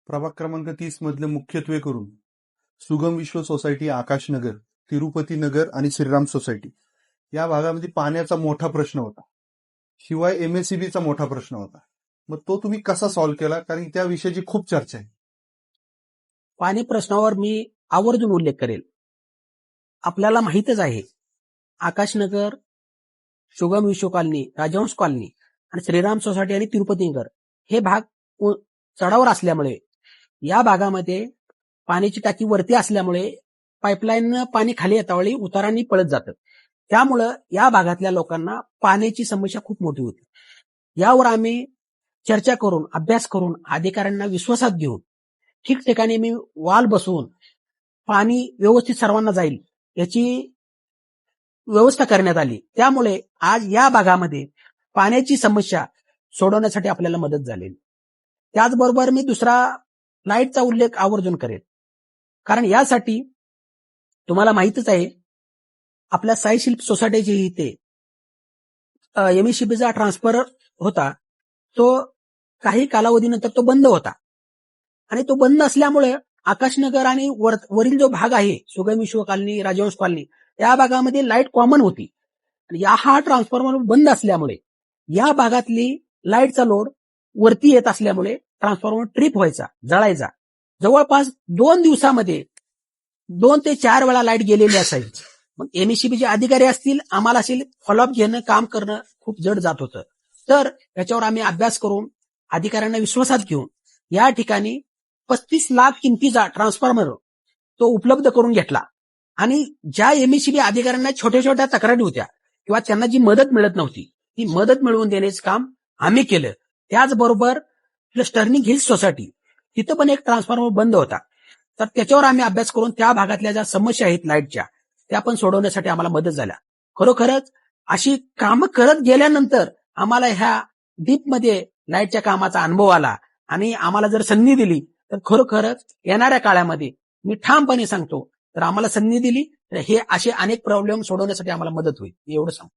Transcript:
प्रभाग क्रमांक 30 मधले मुख्यत्वे करून सुगम विश्व सोसायटी, आकाशनगर, तिरुपती नगर आणि श्रीराम सोसायटी या भागामध्ये पाण्याचा मोठा प्रश्न होता. शिवाय एमएससीबीचा मोठा प्रश्न होता. मग तो तुम्ही कसा सॉल्व्ह केला? कारण त्या विषयाची खूप चर्चा आहे. पाणी प्रश्नावर मी आवर्जून उल्लेख करेल. आपल्याला माहितच आहे, आकाशनगर, सुगम विश्व कॉलनी, राजहंस कॉलनी आणि श्रीराम सोसायटी आणि तिरुपती नगर हे भाग चढावर असल्यामुळे या भागामध्ये पाण्याची टाकी वरती असल्यामुळे पाईपलाईननं पाणी खाली येतावेळी उतारांनी पळत जातं. त्यामुळं या भागातल्या लोकांना पाण्याची समस्या खूप मोठी होती. यावर आम्ही चर्चा करून, अभ्यास करून, अधिकाऱ्यांना विश्वासात घेऊन ठिकठिकाणी मी वाल बसवून पाणी व्यवस्थित सर्वांना जाईल याची व्यवस्था करण्यात आली. त्यामुळे आज या भागामध्ये पाण्याची समस्या सोडवण्यासाठी आपल्याला मदत झालेली. त्याचबरोबर मी दुसरा लाईटचा उल्लेख आवर्जून करेल. कारण यासाठी तुम्हाला माहितच आहे, आपल्या साई शिल्प सोसायटीची इथे एमएससीबीचा ट्रान्सफर होता, तो काही कालावधीनंतर तो बंद होता आणि तो बंद असल्यामुळे आकाशनगर आणि वरील जो भाग आहे सुगम विश्व कॉलनी, राजहंस कॉलनी या भागामध्ये लाईट कॉमन होती. हा ट्रान्सफॉर्मर बंद असल्यामुळे या भागातली लाईटचा लोड वरती येत असल्यामुळे ट्रान्सफॉर्मर ट्रिप व्हायचा, जळायचा. जवळपास 2 दिवसामध्ये 2 ते 4 वेळा लाईट गेलेली असायची. मग एमएससीबीचे अधिकारी असतील, आम्हाला असेल, फॉलोअप घेणं, काम करणं खूप जड जात होतं. तर याच्यावर आम्ही अभ्यास करून अधिकाऱ्यांना विश्वासात घेऊन या ठिकाणी 35 लाख किमतीचा ट्रान्सफॉर्मर तो उपलब्ध करून घेतला. आणि ज्या एमएससीबी अधिकाऱ्यांना छोट्या छोट्या तक्रारी होत्या किंवा त्यांना जी मदत मिळत नव्हती ती मदत मिळवून देण्याचं काम आम्ही केलं. त्याचबरोबर स्टर्निंग हिल्स सोसायटी तिथं पण एक ट्रान्सफॉर्मर बंद होता. तर त्याच्यावर आम्ही अभ्यास करून त्या भागातल्या ज्या समस्या आहेत लाईटच्या त्या पण सोडवण्यासाठी आम्हाला मदत झाल्या. खरोखरच अशी कामं करत गेल्यानंतर आम्हाला ह्या डीपमध्ये लाईटच्या कामाचा अनुभव आला आणि आम्हाला जर संधी दिली तर खरोखरच येणाऱ्या काळामध्ये मी ठामपणे सांगतो, तर आम्हाला संधी दिली तर हे असे अनेक प्रॉब्लेम सोडवण्यासाठी आम्हाला मदत होईल, एवढं सांगतो.